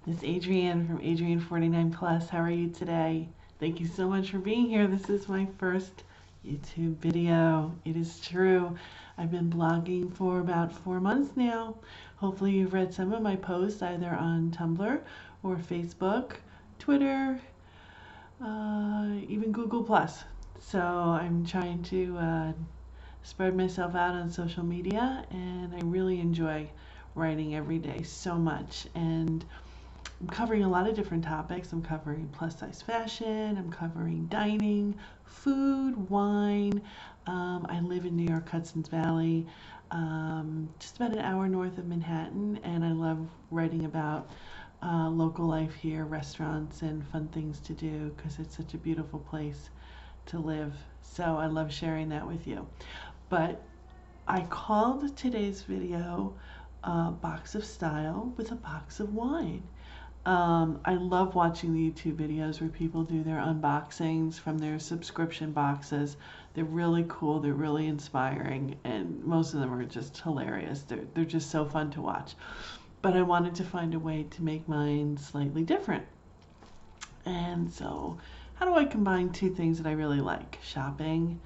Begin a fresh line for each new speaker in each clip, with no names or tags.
This is Adrienne from Adrienne 49 Plus. How are you today? Thank you so much for being here. This is my first YouTube video. It is true. I've been blogging for about 4 months now. Hopefully you've read some of my posts either on Tumblr or Facebook, Twitter, even Google Plus. So I'm trying to spread myself out on social media, and I really enjoy writing every day so much. And I'm covering a lot of different topics. I'm covering plus size fashion, I'm covering dining, food, wine. I live in New York, Hudson's Valley, just about an hour north of Manhattan, and I love writing about local life here, restaurants, and fun things to do because it's such a beautiful place to live. So I love sharing that with you. But I called today's video a box of style with a box of wine. I love watching the YouTube videos where people do their unboxings from their subscription boxes. They're really cool, they're really inspiring, and most of them are just hilarious. They're just so fun to watch. But I wanted to find a way to make mine slightly different. And so, how do I combine two things that I really like? Shopping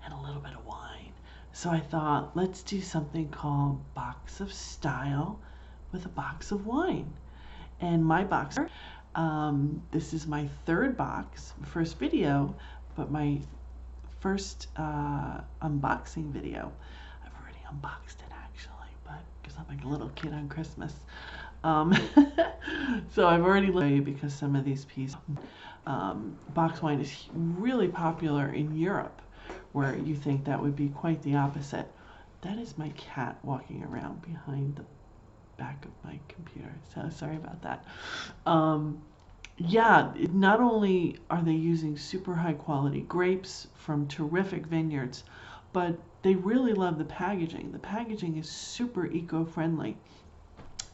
and a little bit of wine. So I thought, let's do something called Box of Style with a box of wine. And my box, this is my third box, first video, but my first unboxing video. I've already unboxed it actually, but because I'm like a little kid on Christmas. So I've already looked at you because some of these pieces, box wine is really popular in Europe, where you think that would be quite the opposite. That is my cat walking around behind the back of my computer, so sorry about that. Yeah, not only are they using super high quality grapes from terrific vineyards, but they really love the packaging. The packaging is super eco-friendly.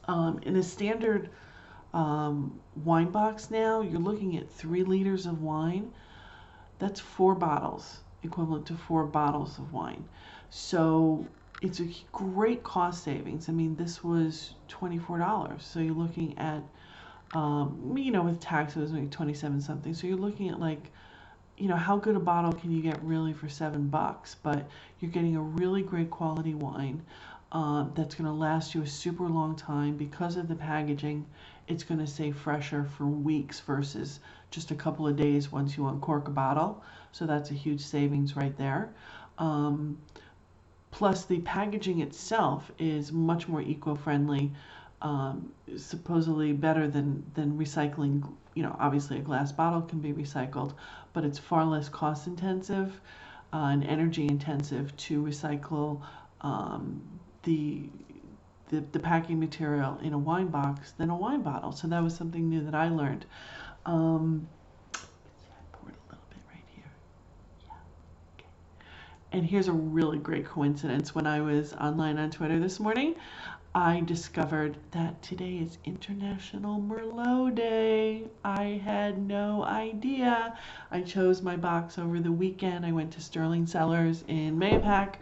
In a standard wine box now, you're looking at 3 liters of wine. That's 4 bottles, equivalent to 4 bottles of wine. So it's a great cost savings. I mean, this was $24. So you're looking at, with taxes, like 27 something. So you're looking at like, how good a bottle can you get really for $7? But you're getting a really great quality wine that's going to last you a super long time because of the packaging. It's going to stay fresher for weeks versus just a couple of days once you uncork a bottle. So that's a huge savings right there. Plus, the packaging itself is much more eco-friendly, supposedly better than recycling. Obviously a glass bottle can be recycled, but it's far less cost intensive and energy intensive to recycle the packing material in a wine box than a wine bottle. So that was something new that I learned. And here's a really great coincidence. When I was online on Twitter this morning, I discovered that today is International Merlot Day. I had no idea. I chose my box over the weekend. I went to Sterling Cellars in Mayapack,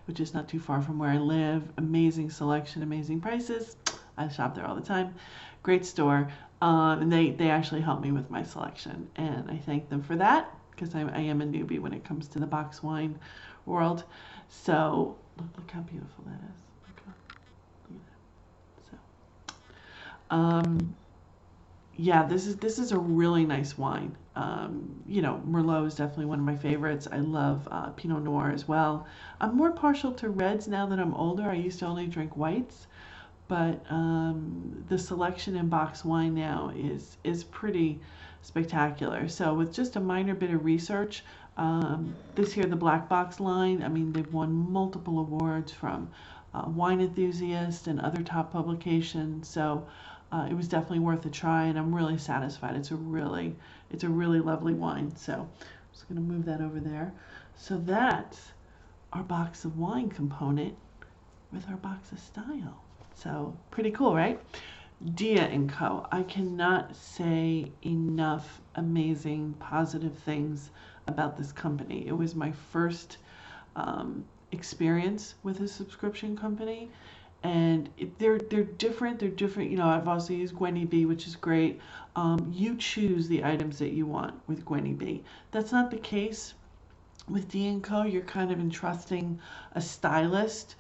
which is not too far from where I live. Amazing selection, amazing prices. I shop there all the time. Great store. And they actually helped me with my selection. And I thank them for that because I am a newbie when it comes to the box wine world. So look how beautiful that is. Look at that. So yeah, this is a really nice wine. Merlot is definitely one of my favorites. I love Pinot Noir as well. I'm more partial to reds now that I'm older. I used to only drink whites, but the selection in box wine now is pretty spectacular. So with just a minor bit of research, this here, the Black Box line, I mean, they've won multiple awards from Wine Enthusiast and other top publications. So it was definitely worth a try, and I'm really satisfied. It's a really lovely wine. So I'm just going to move that over there. So that's our box of wine component with our box of style. So pretty cool, right? Dia&Co. I cannot say enough amazing, positive things about this company. It was my first experience with a subscription company, And they're different. They're different. You know, I've also used Gwenny B, which is great. You choose the items that you want with Gwenny B. That's not the case with Dia&Co. You're kind of entrusting a stylist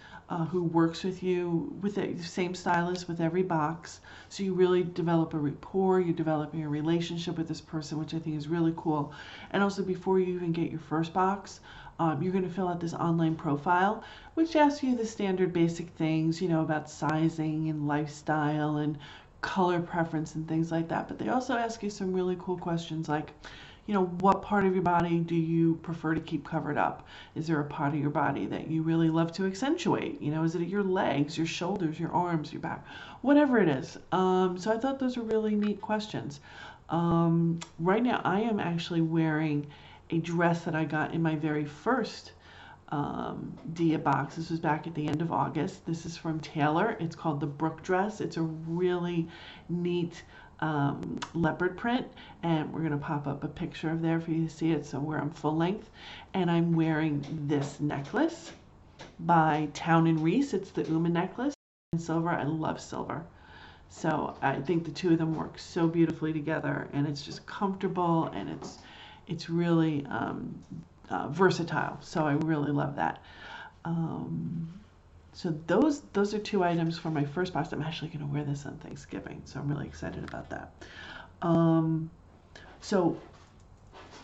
who works with you, with the same stylist with every box. So you really develop a rapport. You're developing a relationship with this person, which I think is really cool. And also, before you even get your first box, you're going to fill out this online profile, which asks you the standard basic things, you know, about sizing and lifestyle and color preference and things like that. But they also ask you some really cool questions like, you know, what part of your body do you prefer to keep covered up? Is there a part of your body that you really love to accentuate? You know, is it your legs, your shoulders, your arms, your back, whatever it is. So I thought those were really neat questions. Right now I am actually wearing a dress that I got in my very first Dia box. This was back at the end of August. This is from Taylor. It's called the Brook dress. It's a really neat leopard print, and we're going to pop up a picture of there for you to see it. So where I'm full length, and I'm wearing this necklace by Town and Reese. It's the Uma necklace in silver. I love silver. So I think the two of them work so beautifully together, and it's just comfortable, and it's really versatile. So I really love that. So those are two items for my first box. I'm actually going to wear this on Thanksgiving, so I'm really excited about that. So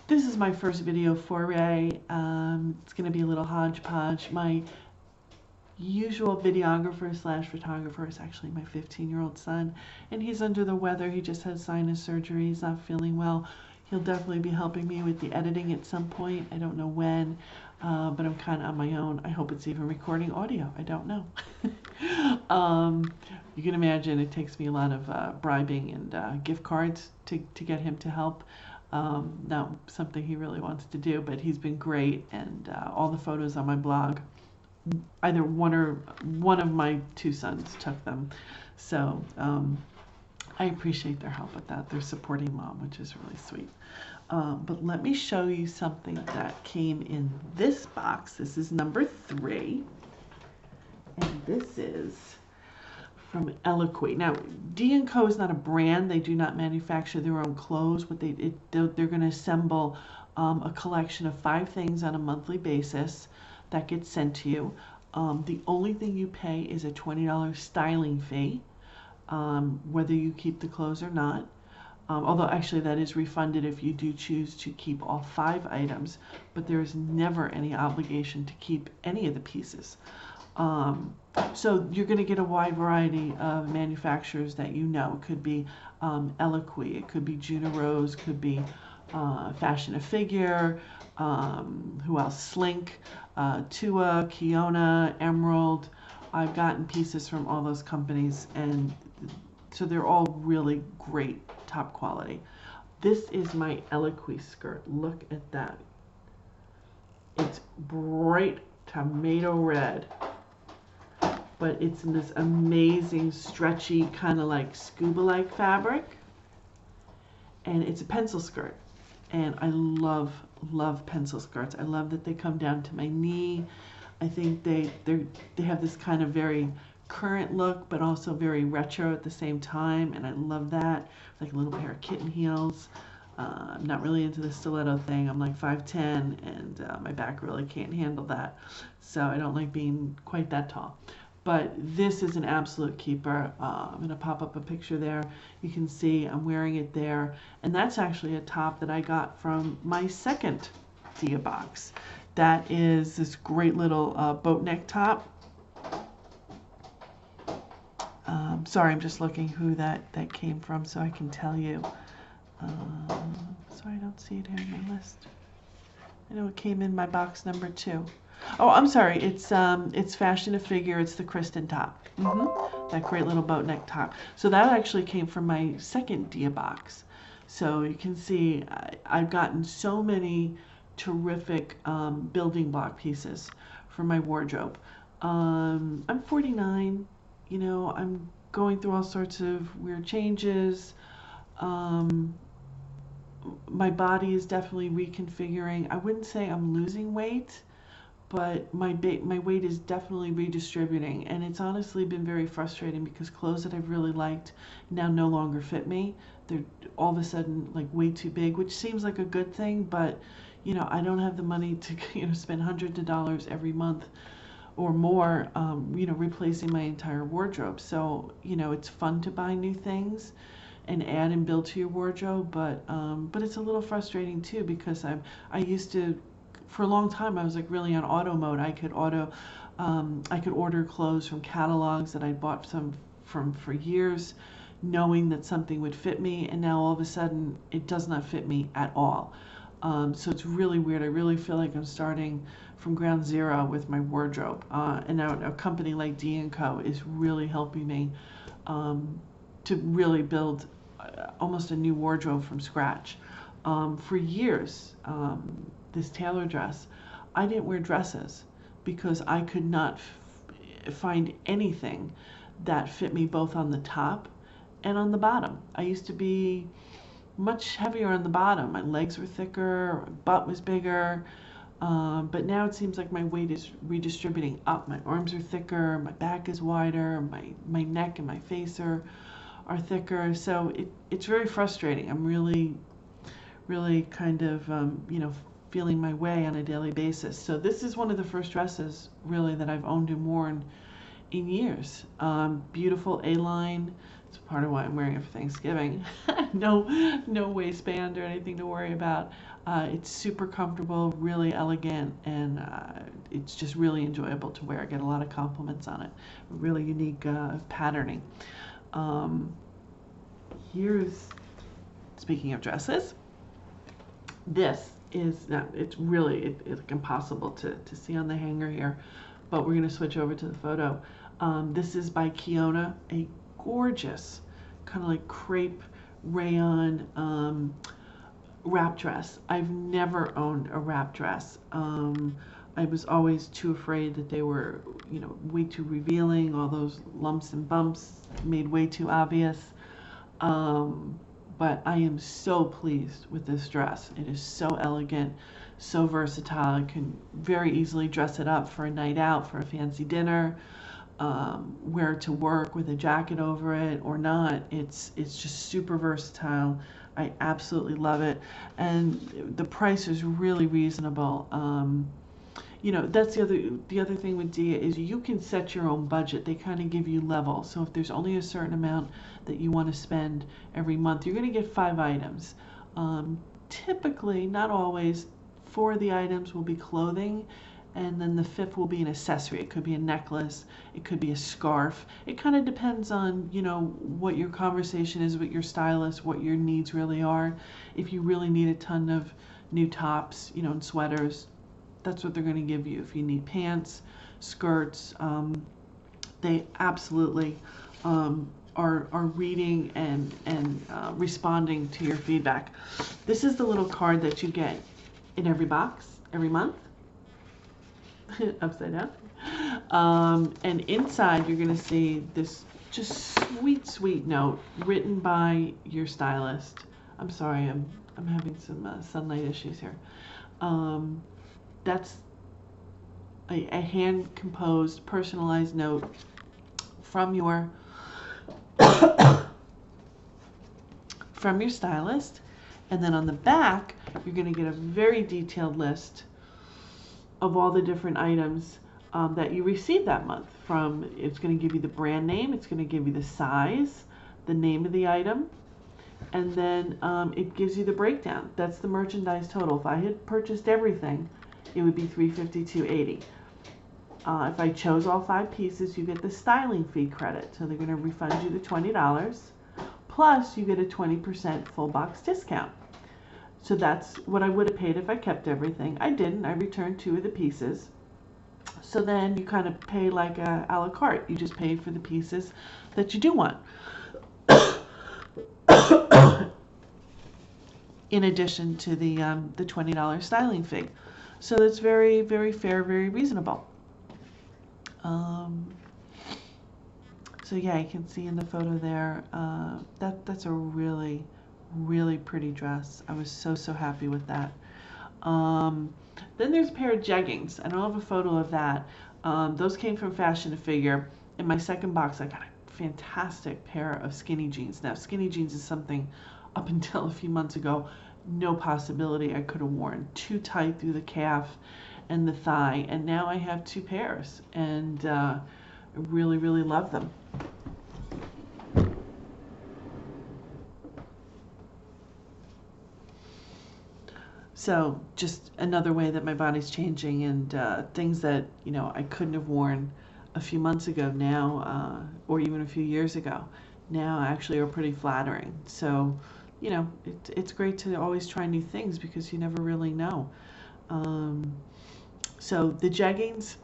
this is my first video foray. It's going to be a little hodgepodge. My usual videographer slash photographer is actually my 15-year-old son, and he's under the weather. He just had sinus surgery. He's not feeling well. He'll definitely be helping me with the editing at some point. I don't know when, but I'm kind of on my own. I hope it's even recording audio. I don't know. You can imagine it takes me a lot of bribing and gift cards to get him to help. Not something he really wants to do, but he's been great, and all the photos on my blog, either one of my two sons took them. So I appreciate their help with that. They're supporting mom, which is really sweet. But let me show you something that came in this box. This is number 3. And this is from Eloquy. Now, Dia&Co is not a brand. They do not manufacture their own clothes. But they're going to assemble a collection of 5 things on a monthly basis that gets sent to you. The only thing you pay is a $20 styling fee. Whether you keep the clothes or not. Although actually that is refunded if you do choose to keep all 5 items, but there is never any obligation to keep any of the pieces. So you're going to get a wide variety of manufacturers that you know. It could be Eloquy, it could be Juna Rose, could be Fashion a Figure, who else? Slink, Tua, Kiona, Emerald. I've gotten pieces from all those companies, and so they're all really great, top quality. This is my Eloquy skirt. Look at that. It's bright tomato red, but it's in this amazing, stretchy, kind of like scuba-like fabric. And it's a pencil skirt. And I love pencil skirts. I love that they come down to my knee. I think they have this kind of very current look, but also very retro at the same time, and I love that. Like a little pair of kitten heels. I'm not really into the stiletto thing. I'm like 5'10", and my back really can't handle that, so I don't like being quite that tall. But this is an absolute keeper. I'm going to pop up a picture there. You can see I'm wearing it there, and that's actually a top that I got from my second Dia box. That is this great little boat neck top. Sorry, I'm just looking who that came from so I can tell you. Sorry, I don't see it here in my list. I know it came in my box number 2. Oh, I'm sorry. It's Fashion a Figure. It's the Kristen top. That great little boat neck top. So that actually came from my second Dia box. So you can see I've gotten so many terrific building block pieces for my wardrobe. I'm 49. You know, I'm going through all sorts of weird changes. My body is definitely reconfiguring. I wouldn't say I'm losing weight, but my weight is definitely redistributing, and it's honestly been very frustrating because clothes that I've really liked now no longer fit me. They're all of a sudden like way too big, which seems like a good thing, but I don't have the money to spend hundreds of dollars every month or more, replacing my entire wardrobe. So it's fun to buy new things and add and build to your wardrobe, but it's a little frustrating too because I used to, for a long time I was like really on auto mode. I could order clothes from catalogs that I bought some from for years, knowing that something would fit me, and now all of a sudden it does not fit me at all. So it's really weird. I really feel like I'm starting from ground zero with my wardrobe, and now a company like Dia&Co is really helping me to really build almost a new wardrobe from scratch. For years, this tailor dress, I didn't wear dresses because I could not find anything that fit me both on the top and on the bottom. I used to be much heavier on the bottom. My legs were thicker, my butt was bigger, but now it seems like my weight is redistributing up. My arms are thicker, my back is wider, my neck and my face are thicker. So it's very frustrating. I'm really, really kind of, feeling my way on a daily basis. So this is one of the first dresses really that I've owned and worn in years. Beautiful A-line. It's part of why I'm wearing it for Thanksgiving. No waistband or anything to worry about. It's super comfortable, really elegant, and it's just really enjoyable to wear. I get a lot of compliments on it. Really unique patterning. Here's, speaking of dresses, this is, now it's really it's impossible to see on the hanger here, but we're going to switch over to the photo. This is by Kiona, a gorgeous kind of like crepe rayon wrap dress. I've never owned a wrap dress. I was always too afraid that they were, way too revealing. All those lumps and bumps made way too obvious. But I am so pleased with this dress. It is so elegant, so versatile. I can very easily dress it up for a night out, for a fancy dinner, wear it to work with a jacket over it or not. It's just super versatile. I absolutely love it, and the price is really reasonable. That's the other thing with Dia is you can set your own budget. They kind of give you levels. So if there's only a certain amount that you want to spend every month, you're going to get 5 items. Typically, not always, 4 of the items will be clothing, and then the 5th will be an accessory. It could be a necklace, it could be a scarf. It kind of depends on, what your conversation is with your stylist, what your needs really are. If you really need a ton of new tops, and sweaters, that's what they're going to give you. If you need pants, skirts, they absolutely are reading and responding to your feedback. This is the little card that you get in every box every month, upside down. And inside you're going to see this just sweet note written by your stylist. I'm sorry, I'm having some sunlight issues here. That's a hand-composed, personalized note from your from your stylist, and then on the back you're going to get a very detailed list of all the different items that you received that month. It's going to give you the brand name, it's going to give you the size, the name of the item, and then it gives you the breakdown. That's the merchandise total. If I had purchased everything, it would be $352.80. If I chose all 5 pieces, you get the styling fee credit. So they're going to refund you the $20, plus you get a 20% full box discount. So that's what I would have paid if I kept everything. I didn't. I returned 2 of the pieces. So then you kind of pay like a la carte. You just pay for the pieces that you do want. In addition to the $20 styling fee. So that's very, very fair, very reasonable. So yeah, you can see in the photo there, that's a really, really pretty dress. I was so happy with that. Then there's a pair of jeggings. I don't have a photo of that. Those came from Fashion to Figure. In my second box, I got a fantastic pair of skinny jeans. Now, skinny jeans is something up until a few months ago, no possibility I could have worn. Too tight through the calf and the thigh. And now I have two pairs, and I really, really love them. So just another way that my body's changing, and things that, you know, I couldn't have worn a few months ago now, or even a few years ago, now actually are pretty flattering. So, you know, it's great to always try new things because you never really know. So the jeggings,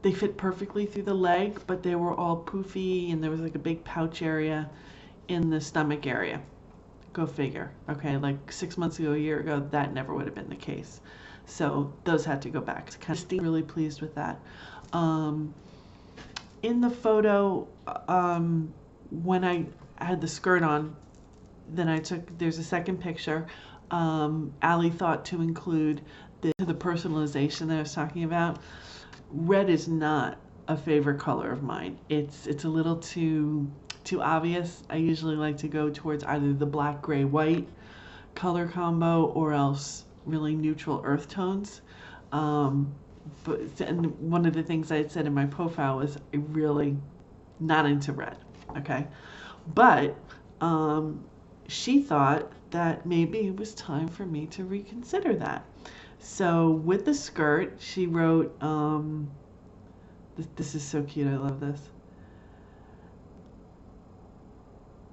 they fit perfectly through the leg, but they were all poofy, and there was like a big pouch area in the stomach area. Go figure. Okay, like 6 months ago, a year ago, that never would have been the case. So those had to go back. So kind of really pleased with that. In the photo, when I had the skirt on, then there's a second picture. Allie thought to include the personalization that I was talking about. Red is not a favorite color of mine. It's a little too obvious. I usually like to go towards either the black, gray, white color combo or else really neutral earth tones. And one of the things I had said in my profile was I really not into red. Okay, but she thought that maybe it was time for me to reconsider that. So with the skirt, she wrote, this is so cute, I love this.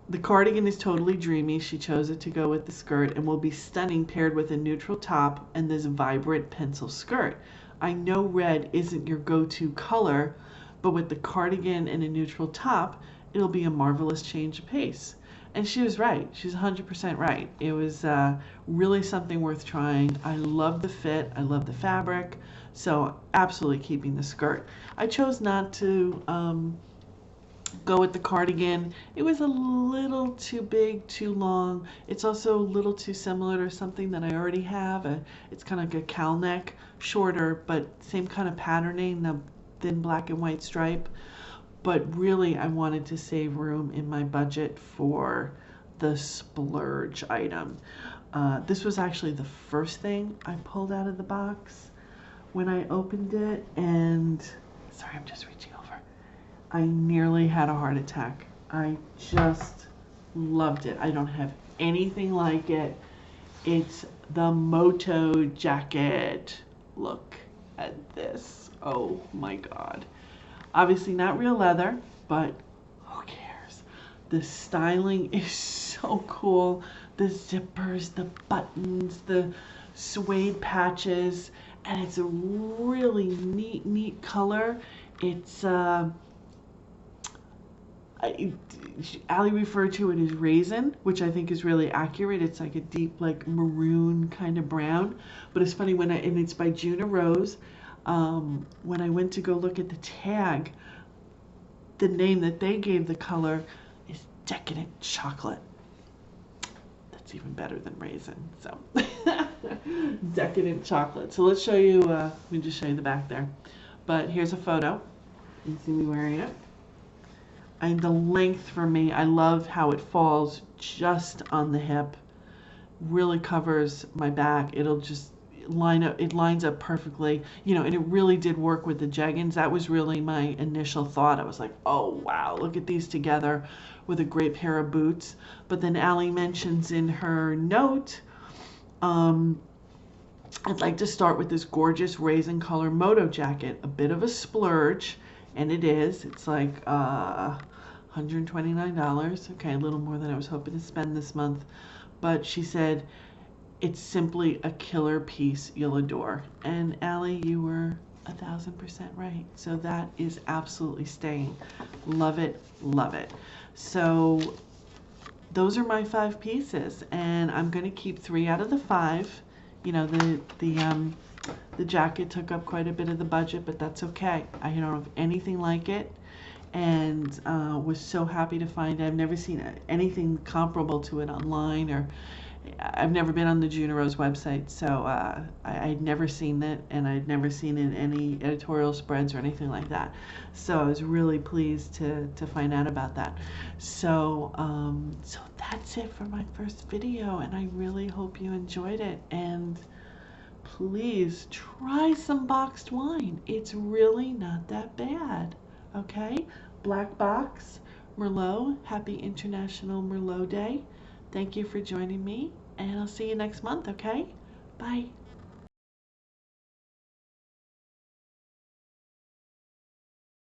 The cardigan is totally dreamy. She chose it to go with the skirt and will be stunning paired with a neutral top and this vibrant pencil skirt. I know red isn't your go-to color, but with the cardigan and a neutral top, it'll be a marvelous change of pace. And she was right. She's 100% right. It was really something worth trying. I love the fit. I love the fabric. So absolutely keeping the skirt. I chose not to go with the cardigan. It was a little too big, too long. It's also a little too similar to something that I already have. It's kind of like a cowl neck, shorter, but same kind of patterning, the thin black and white stripe. But really, I wanted to save room in my budget for the splurge item. This was actually the first thing I pulled out of the box when I opened it, and sorry, I'm just reaching over. I nearly had a heart attack. I just loved it. I don't have anything like it. It's the Moto jacket. Look at this. Oh my God. Obviously not real leather, but who cares? The styling is so cool. The zippers, the buttons, the suede patches, and it's a really neat color. It's Allie referred to it as raisin, which I think is really accurate. It's like a deep, like maroon kind of brown. But it's funny and it's by Juna Rose. When I went to go look at the tag, the name that they gave the color is Decadent Chocolate. That's even better than raisin. So Decadent Chocolate. So let's show you. Let me just show you the back there. But here's a photo. You see me wearing it. And the length for me, I love how it falls just on the hip. Really covers my back. It'll just it lines up perfectly, you know, and it really did work with the jeggings. That was really my initial thought. I was like, oh wow, look at these together with a great pair of boots. But then Allie mentions in her note, I'd like to start with this gorgeous raisin color Moto jacket, a bit of a splurge, and it is. It's like $129. Okay, a little more than I was hoping to spend this month. But she said, it's simply a killer piece you'll adore. And Allie, you were 1,000% right. So that is absolutely staying. Love it, love it. So those are my 5 pieces, and I'm going to keep 3 out of the 5. You know, the jacket took up quite a bit of the budget, but that's okay. I don't have anything like it, and was so happy to find it. I've never seen anything comparable to it online or I've never been on the Junero's website, so I'd never seen it, and I'd never seen it in any editorial spreads or anything like that. So I was really pleased to find out about that. So so that's it for my first video, and I really hope you enjoyed it. And please try some boxed wine. It's really not that bad. Okay? Black Box Merlot. Happy International Merlot Day. Thank you for joining me, and I'll see you next month, okay? Bye.